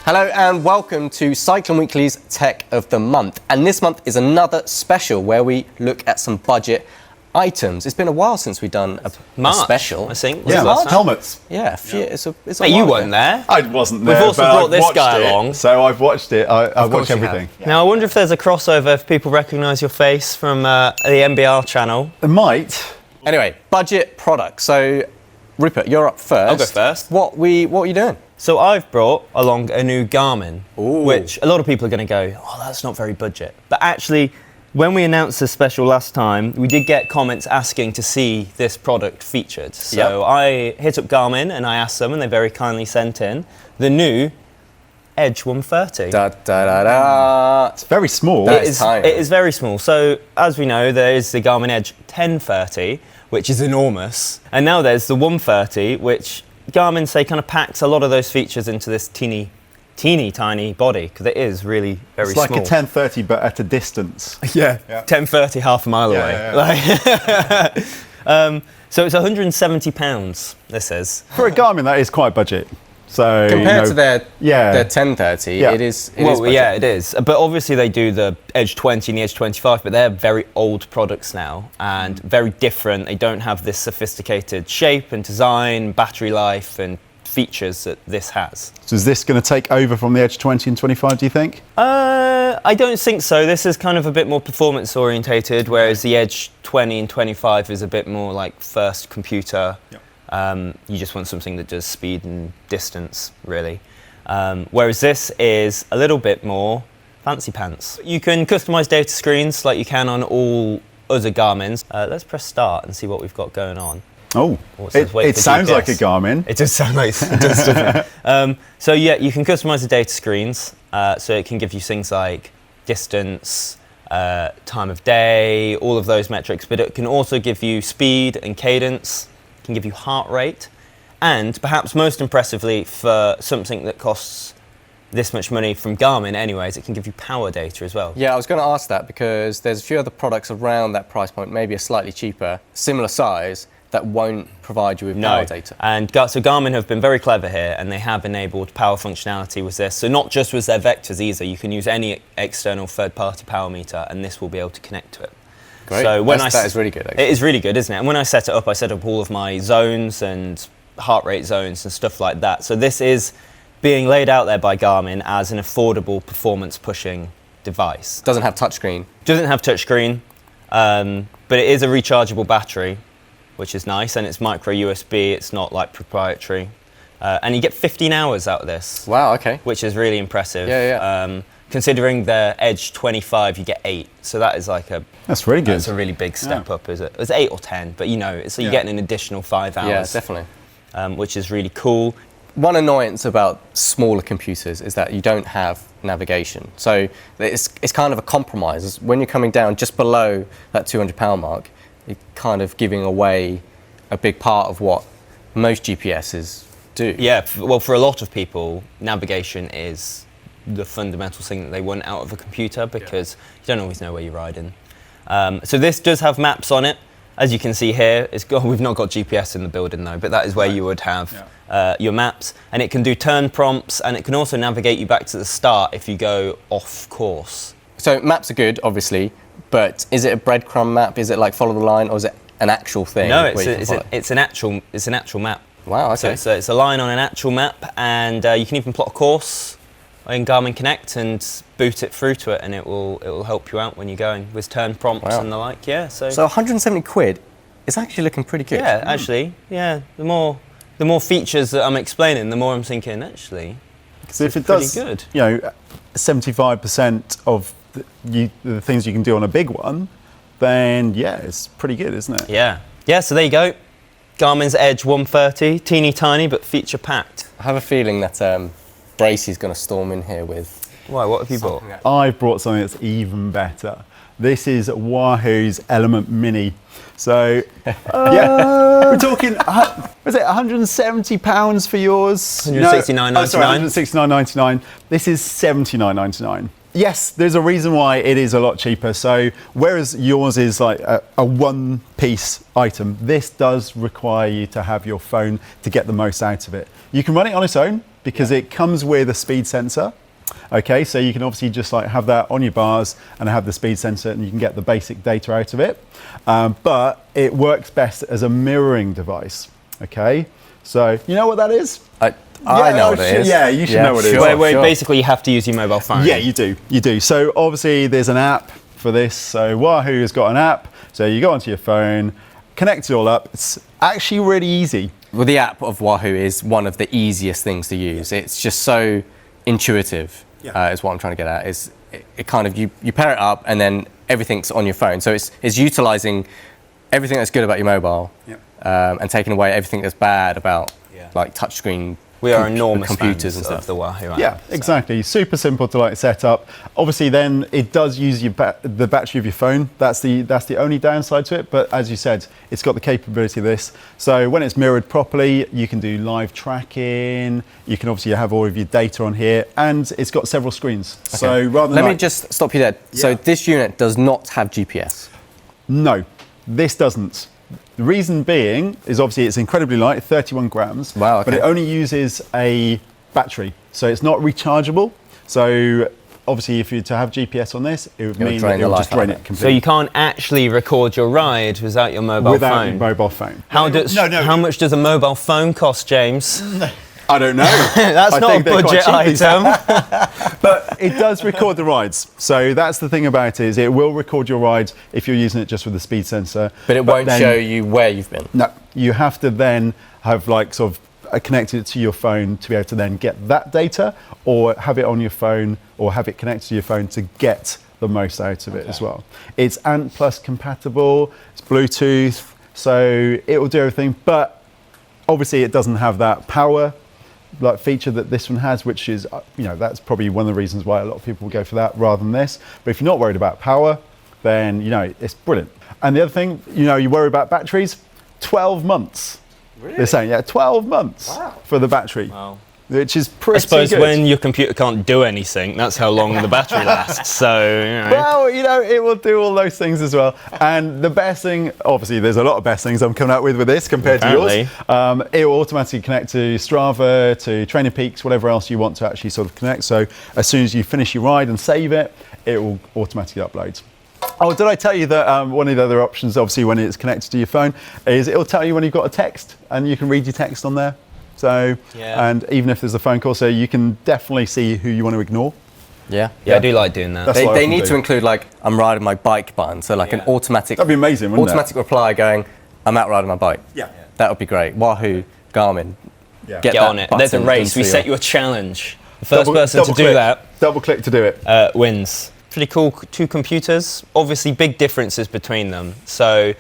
Hello and welcome to Cycling Weekly's Tech of the Month. And this month is another special where we look at some budget items. It's been a while since we've done a special. I think. Yeah, helmets. Yeah, it's a Hey, you weren't there. I wasn't there. We've also but brought I've this watched guy it, along. So I've watched it. I've watched you everything. have. Now, I wonder if there's a crossover if people recognise your face from the MBR channel. It might. Anyway, budget products. So, Rupert, you're up first. I'll go first. What are you doing? So I've brought along a new Garmin, which a lot of people are going to go, oh, that's not very budget. But actually, when we announced this special last time, we did get comments asking to see this product featured. So I hit up Garmin and I asked them, and they very kindly sent in the new Edge 130. Da, da, da, da. It's very small. That is tiny. It is very small. So as we know, there is the Garmin Edge 1030, which is enormous. And now there's the 130, which Garmin say kind of packs a lot of those features into this teeny tiny body, because it is really very small. It's like a 1030 but at a distance. Yeah. 1030 half a mile away. So it's £170, this is. For a Garmin, that is quite budget. So Compared to their 1030, Yeah. it is Well, yeah, it is. But obviously they do the Edge 20 and the Edge 25, but they're very old products now and very different. They don't have this sophisticated shape and design, battery life and features that this has. So is this going to take over from the Edge 20 and 25, do you think? I don't think so. This is kind of a bit more performance orientated, whereas the Edge 20 and 25 is a bit more like first computer. Yep. You just want something that does speed and distance, really. Whereas this is a little bit more fancy pants. You can customize data screens like you can on all other Garmins. Let's press start and see what we've got going on. Oh, it sounds like a Garmin. It does sound like it does, doesn't it? So yeah, you can customize the data screens. So it can give you things like distance, time of day, all of those metrics, but it can also give you speed and cadence. Can give you heart rate, and perhaps most impressively for something that costs this much money from Garmin anyways, it can give you power data as well. Yeah, I was going to ask that because there's a few other products around that price point, maybe a slightly cheaper, similar size, that won't provide you with power data. And so Garmin have been very clever here, and they have enabled power functionality with this. So not just with their vectors either, you can use any external third-party power meter and this will be able to connect to it. Great. So that is really good, actually. It is really good, isn't it? And when I set it up, I set up all of my zones and heart rate zones and stuff like that. So this is being laid out there by Garmin as an affordable performance pushing device. Doesn't have touchscreen. Doesn't have touchscreen, but it is a rechargeable battery, which is nice, and it's micro USB. It's not like proprietary, and you get 15 hours out of this. Wow. Okay. Which is really impressive. Yeah. Considering the Edge 25, you get 8, so that is like that's really good. That's a really big step up, is it? It's 8 or 10, but you know, so you're getting an additional 5 hours. Yeah, definitely. Which is really cool. One annoyance about smaller computers is that you don't have navigation. So it's kind of a compromise. When you're coming down just below that £200 mark, you're kind of giving away a big part of what most GPSs do. Yeah, well, for a lot of people, navigation is the fundamental thing that they want out of a computer because you don't always know where you're riding. So this does have maps on it. As you can see here, we've not got GPS in the building though, but that is where you would have your maps. And it can do turn prompts, and it can also navigate you back to the start if you go off course. So maps are good, obviously, but is it a breadcrumb map? Is it like follow the line, or is it an actual thing? No, it's an actual map. Wow, okay. So it's a line on an actual map, and you can even plot a course in Garmin Connect and boot it through to it, and it will help you out when you're going with turn prompts and the like. Yeah. So 170 quid is actually looking pretty good. Yeah, actually, yeah. The more features that I'm explaining, the more I'm thinking actually. So if it does, good. 75% of the things you can do on a big one, then yeah, it's pretty good, isn't it? Yeah. Yeah. So there you go. Garmin's Edge 130, teeny tiny but feature packed. I have a feeling that Bracey's going to storm in here with. Why? What have you bought? I've brought something that's even better. This is Wahoo's Elemnt Mini. So, we're talking, was it £170 for yours? £169.99. Sorry, £169.99. This is £79.99. Yes, there's a reason why it is a lot cheaper. So, whereas yours is like a one-piece item, this does require you to have your phone to get the most out of it. You can run it on its own, because it comes with a speed sensor. Okay, so you can obviously just like have that on your bars and have the speed sensor, and you can get the basic data out of it. But it works best as a mirroring device. Okay, so you know what that is? I know what it is. Yeah, you should know what it is. Where basically you have to use your mobile phone. Yeah, you do. You do. So obviously there's an app for this. So Wahoo has got an app. So you go onto your phone, connect it all up. It's actually really easy. Well, the app of Wahoo is one of the easiest things to use. It's just so intuitive, is what I'm trying to get at. It kind of, you pair it up and then everything's on your phone. So it's utilizing everything that's good about your mobile and taking away everything that's bad about like touchscreen We are enormous computers fans and stuff. of the Wahoo app. Yeah, exactly. Super simple to like set up. Obviously, then it does use your the battery of your phone. That's the only downside to it. But as you said, it's got the capability of this. So when it's mirrored properly, you can do live tracking. You can obviously have all of your data on here, and it's got several screens. Okay. So rather than Let me just stop you there. Yeah. So this unit does not have GPS. No, this doesn't. The reason being is obviously it's incredibly light, 31 grams, wow, okay. but it only uses a battery, so it's not rechargeable. So obviously if you were to have GPS on this, it would mean that it would just drain it completely. So you can't actually record your ride without your mobile phone? Without your mobile phone. How much does a mobile phone cost, James? I don't know. That's not a budget item. But it does record the rides. So that's the thing about it, is it will record your rides if you're using it just with the speed sensor. But it won't show you where you've been. No, you have to then have like sort of connected it to your phone to be able to then get that data, or have it on your phone, or have it connected to your phone to get the most out of it as well. It's Ant Plus compatible, it's Bluetooth, so it will do everything, but obviously it doesn't have that power like feature that this one has, which is, that's probably one of the reasons why a lot of people will go for that rather than this. But if you're not worried about power, then it's brilliant. And the other thing, you worry about batteries, 12 months. Really? They're saying 12 months for the battery. Wow. Which is pretty good. I suppose when your computer can't do anything, that's how long the battery lasts. So, Well, it will do all those things as well. And the best thing, obviously, there's a lot of best things I'm coming out with this compared to yours. It will automatically connect to Strava, to Training Peaks, whatever else you want to actually sort of connect. So as soon as you finish your ride and save it, it will automatically upload. Oh, did I tell you that one of the other options, obviously, when it's connected to your phone, is it will tell you when you've got a text, and you can read your text on there. So, and even if there's a phone call, so you can definitely see who you want to ignore. Yeah, I do like doing that. They need to include like I'm riding my bike button, so like an automatic. That'd be amazing, wouldn't automatic reply going, I'm out riding my bike. Yeah, that would be great. Wahoo, Garmin, get on it. There's a race. We set you a challenge. The first person to do that, double click to do it, wins. Pretty cool. 2 computers. Obviously, big differences between them. So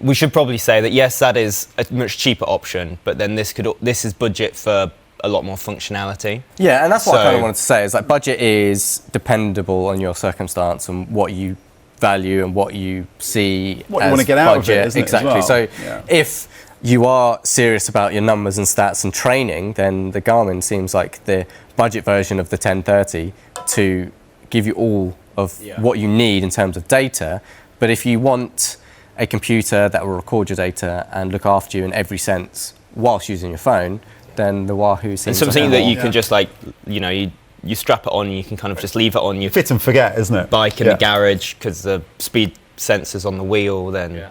we should probably say that yes, that is a much cheaper option, but then this is budget for a lot more functionality. Yeah, and that's what I kind of wanted to say, is like budget is dependable on your circumstance and what you value and what you see what as you want to get out of it, isn't exactly. It as well? So if you are serious about your numbers and stats and training, then the Garmin seems like the budget version of the 1030 to give you all of what you need in terms of data. But if you want a computer that will record your data and look after you in every sense whilst using your phone, then the Wahoo seems and something that you can just you strap it on and you can kind of just leave it on your fit and forget, isn't it? Bike in the garage, because the speed sensor's on the wheel, then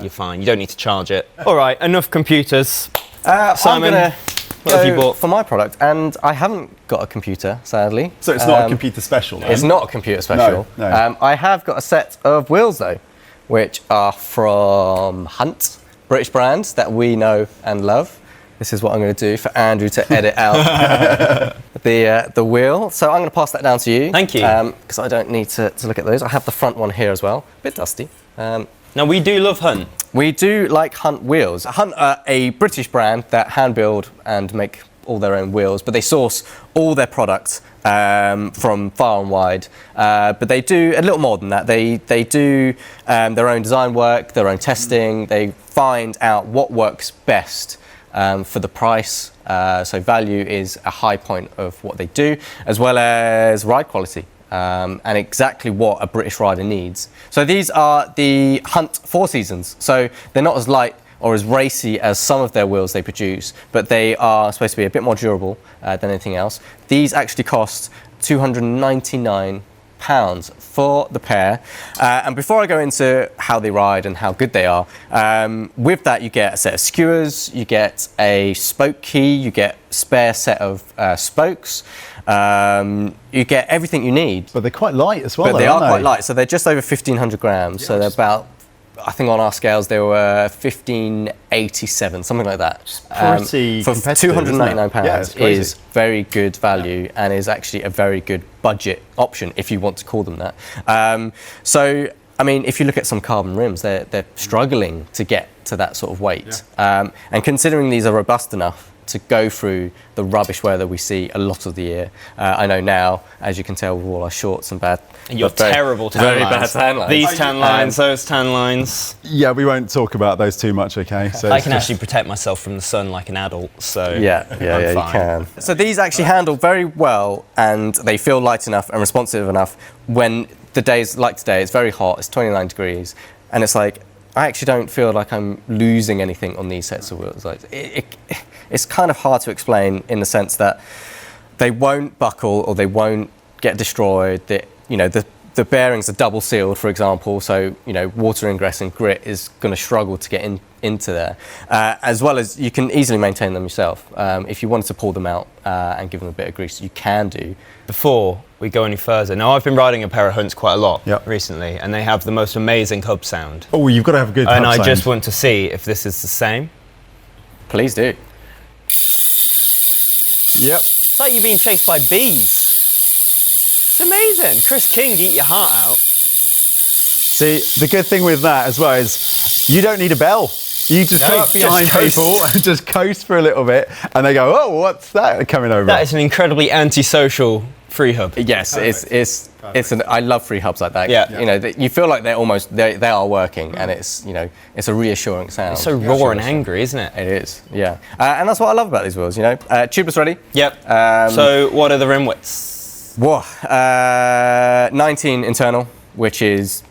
you're fine. You don't need to charge it. All right, enough computers. Simon, what have you bought for my product? And I haven't got a computer, sadly. So it's not a computer special, then? It's not a computer special. No. I have got a set of wheels though, which are from Hunt, British brands that we know and love. This is what I'm going to do for Andrew to edit out the wheel. So I'm going to pass that down to you. Thank you. Because I don't need to look at those. I have the front one here as well. A bit dusty. Now, we do love Hunt. We do like Hunt wheels. Hunt are a British brand that hand build and make all their own wheels, but they source all their products from far and wide. But they do a little more than that. They do their own design work, their own testing. They find out what works best for the price. So value is a high point of what they do, as well as ride quality. And exactly what a British rider needs. So these are the Hunt 4 Seasons. So they're not as light or as racy as some of their wheels they produce, but they are supposed to be a bit more durable than anything else. These actually cost £299 for the pair. And before I go into how they ride and how good they are, with that you get a set of skewers, you get a spoke key, you get a spare set of spokes, you get everything you need. But they're quite light as well. But they are quite light, so they're just over 1,500 grams, so they're about, I think on our scales they were 1587, something like that. Pretty for competitive, £299 yeah, it's crazy. is very good value and is actually a very good budget option, if you want to call them that. So, I mean, if you look at some carbon rims, they're struggling to get to that sort of weight. And considering these are robust enough to go through the rubbish weather we see a lot of the year. I know now, as you can tell with all our shorts and bad... And your terrible tan very lines. bad tan lines. These tan lines, those tan lines. Yeah, we won't talk about those too much, okay? So I can actually protect myself from the sun like an adult, so Yeah, I'm fine. you can. So these actually handle very well, and they feel light enough and responsive enough when the days like today, it's very hot, it's 29 degrees, and it's like, I actually don't feel like I'm losing anything on these sets of wheels. Like, it's kind of hard to explain in the sense that they won't buckle or they won't get destroyed. The bearings are double sealed, for example, so water ingress and grit is going to struggle to get into there. As well as you can easily maintain them yourself. If you wanted to pull them out and give them a bit of grease, you can do. Before we go any further, now I've been riding a pair of Hunts quite a lot Yep. recently, and they have the most amazing hub sound. Oh, you've got to have a good And hub I sound. just want to see if this is the same. Please do. Yep. It's like you're being chased by bees. It's amazing. Chris King, eat your heart out. See, the good thing with that as well is you don't need a bell. You just go up just behind coast. people and just coast for a little bit, and they go, "Oh, what's that coming over?" That is an incredibly antisocial free hub. Yes, I love free hubs like that. Yeah. You feel like they are working, and it's a reassuring sound. It's so raw and angry, isn't it? It is, yeah. And that's what I love about these wheels. Tubeless ready. Yep. So what are the rim widths? Whoa, 19 internal, which is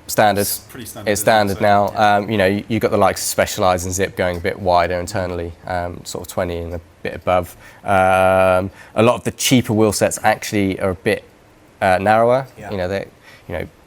standard. It's pretty standard, It's isn't it? standard So, now. You've got the likes of Specialized and Zip going a bit wider internally, sort of 20 and a bit above. A lot of the cheaper wheel sets actually are a bit narrower. Yeah.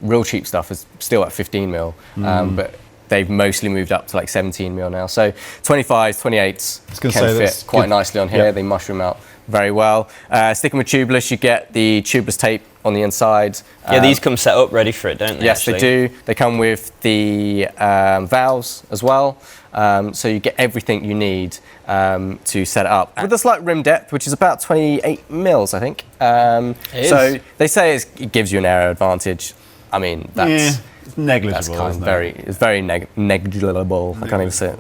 Real cheap stuff is still at 15 mil, but they've mostly moved up to like 17 mil now. So 25s, 28s can fit quite nicely on here. Yeah. They mushroom out very well. Sticking with tubeless, you get the tubeless tape on the inside. Yeah, these come set up ready for it, don't they? Yes, actually? they do. They come with the valves as well. So you get everything you need to set it up. With a slight rim depth, which is about 28 mils, I think. So they say it gives you an aero advantage. I mean, that's... It's negligible. That's kind of isn't it? very negligible. I can't even say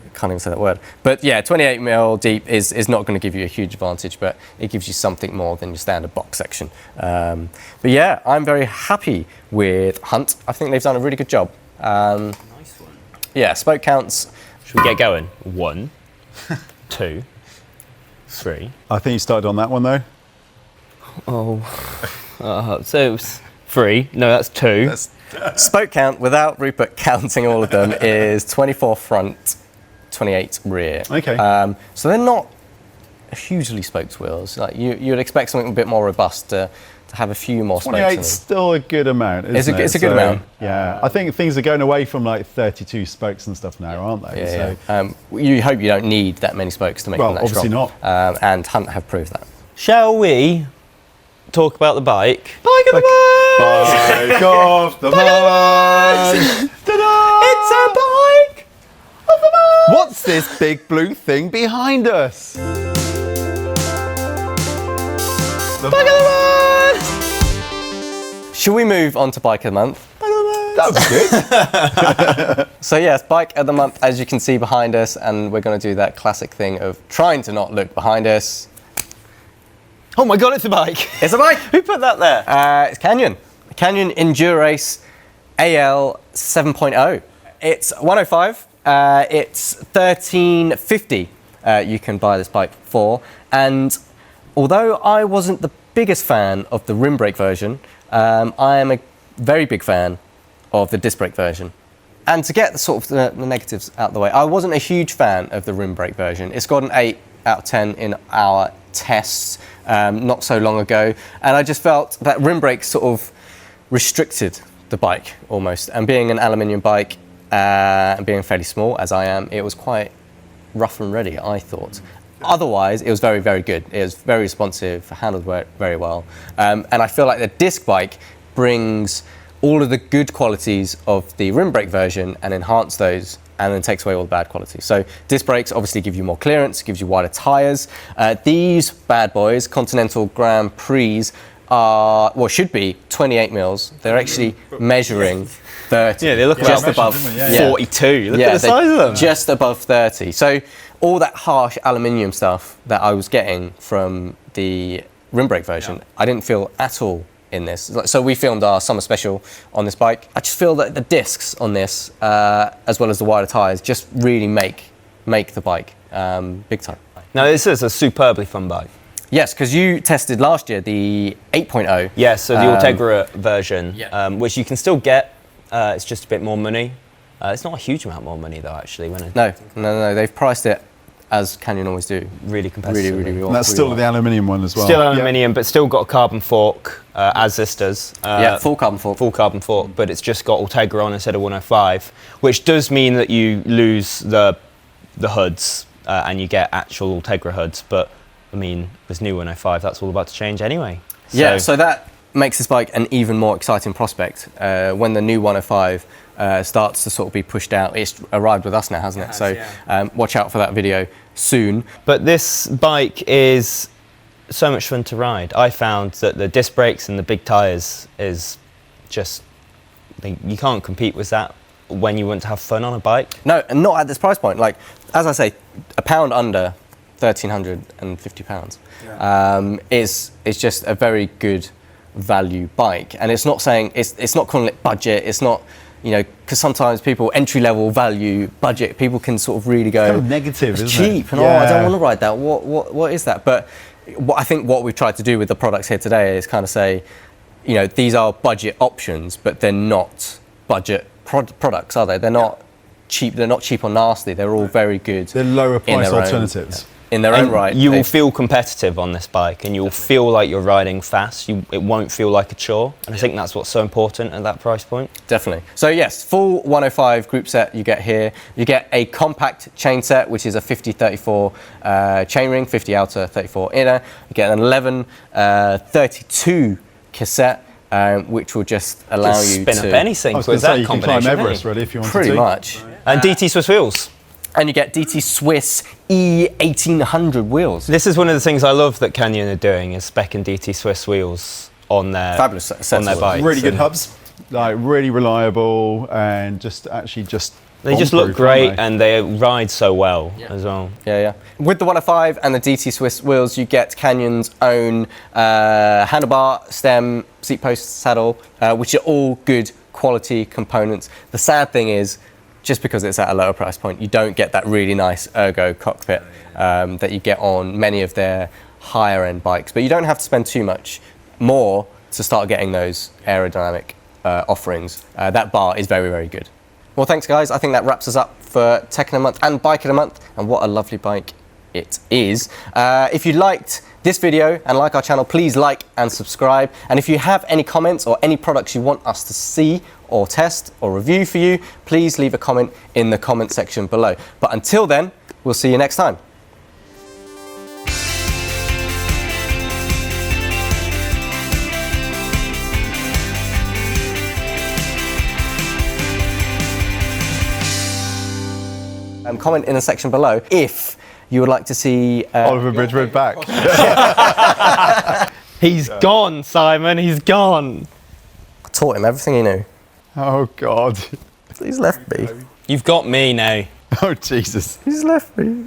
that word. But yeah, 28 mil deep is not going to give you a huge advantage, but it gives you something more than your standard box section. But yeah, I'm very happy with Hunt. I think they've done a really good job. Nice one. Yeah, spoke counts. Should we get going? 1, 2, 3. I think you started on that one though. So it's 3. No, that's 2. Spoke count, without Rupert counting all of them, is 24 front, 28 rear. Okay. So they're not hugely spoked wheels. Like you'd expect something a bit more robust to have a few more spokes in 28's them. still a good amount, isn't it? It's a good amount. Yeah, I think things are going away from like 32 spokes and stuff now, aren't they? Yeah. You hope you don't need that many spokes to make Well, them that obviously strong. not. And Hunt have proved that. Shall we talk about the bike? Bike of the month! Ta-da! It's a bike of the month! What's this big blue thing behind us? Bike of the month! Shall we move on to Bike of the Month? That was good. So yes, Bike of the Month, as you can see behind us, and we're going to do that classic thing of trying to not look behind us. Oh my god, it's a bike! It's a bike! Who put that there? It's Canyon Endurace AL 7.0. It's 105. It's 1350. You can buy this bike for. And although I wasn't the biggest fan of the rim brake version, I am a very big fan of the disc brake version. And to get the sort of the negatives out of the way, I wasn't a huge fan of the rim brake version. It's got an 8 out of 10 in our tests not so long ago, and I just felt that rim brake sort of restricted the bike almost. And being an aluminium bike and being fairly small as I am, it was quite rough and ready, I thought. Otherwise, it was very, very good. It was very responsive, handled very well. And I feel like the disc bike brings all of the good qualities of the rim brake version and enhance those, and then takes away all the bad qualities. So disc brakes obviously give you more clearance, gives you wider tyres. These bad boys, Continental Grand Prix, are, well, should be 28 mils. They're actually measuring 30. Yeah, they look just about above 42. Look at the size of them. Just above 30. So all that harsh aluminium stuff that I was getting from the rim brake version, I didn't feel at all in this. So we filmed our summer special on this bike. I just feel that the discs on this, as well as the wider tyres, just really make the bike big time. Now this is a superbly fun bike. Yes, because you tested last year the 8.0. Yeah, so the Ultegra version, which you can still get. It's just a bit more money. It's not a huge amount more money though, actually. No. They've priced it as Canyon always do. Really competitive. Really and that's still the aluminium one as well. Still aluminium, but still got a carbon fork, as this does. Full carbon fork. Full carbon fork, but it's just got Ultegra on instead of 105, which does mean that you lose the hoods and you get actual Ultegra hoods. But I mean, this new 105, that's all about to change anyway. So that makes this bike an even more exciting prospect. When the new 105 starts to sort of be pushed out, it's arrived with us now, hasn't it? So watch out for that video soon. But this bike is so much fun to ride. I found that the disc brakes and the big tyres is just, you can't compete with that when you want to have fun on a bike. No, and not at this price point. Like, as I say, a pound under £1,350 is just a very good value bike. And it's not saying, it's not calling it budget, it's not, you know, because sometimes people, entry level value, budget, people can sort of really go, it's kind of negative, it's isn't cheap, it? and I don't want to ride that, what is that? But I think what we've tried to do with the products here today is kind of say, you know, these are budget options, but they're not budget products, are they? They're not cheap, they're not cheap or nasty, they're all very good. They're lower price alternatives. In their own right. You will feel competitive on this bike, and you'll feel like you're riding fast. It won't feel like a chore, and I think that's what's so important at that price point. Definitely. So yes, full 105 group set you get here. You get a compact chain set, which is a 50-34 chainring, 50 outer, 34 inner. You get an 11-32 cassette, which will just allow you to spin up anything with that combination. You can climb Everest, really, if you want to. Pretty much. And DT Swiss wheels. And you get DT Swiss E1800 wheels. This is one of the things I love that Canyon are doing, is specking DT Swiss wheels on their fabulous on their bikes. Really good hubs, like really reliable, and just they just look great, and they ride so well as well. Yeah. With the 105 and the DT Swiss wheels, you get Canyon's own handlebar, stem, seat post, saddle, which are all good quality components. The sad thing is, just because it's at a lower price point, you don't get that really nice ergo cockpit that you get on many of their higher end bikes. But you don't have to spend too much more to start getting those aerodynamic offerings. That bar is very, very good. Well, thanks guys. I think that wraps us up for Tech in a Month and Bike in a Month, and what a lovely bike it is. If you liked this video and like our channel, please like and subscribe. And if you have any comments or any products you want us to see or test or review for you, please leave a comment in the comment section below. But until then, we'll see you next time. Comment in the section below if you would like to see Oliver Bridgewood back. He's gone, Simon. He's gone. I taught him everything he knew. Oh God. He's left me. You've got me now. Oh Jesus. He's left me.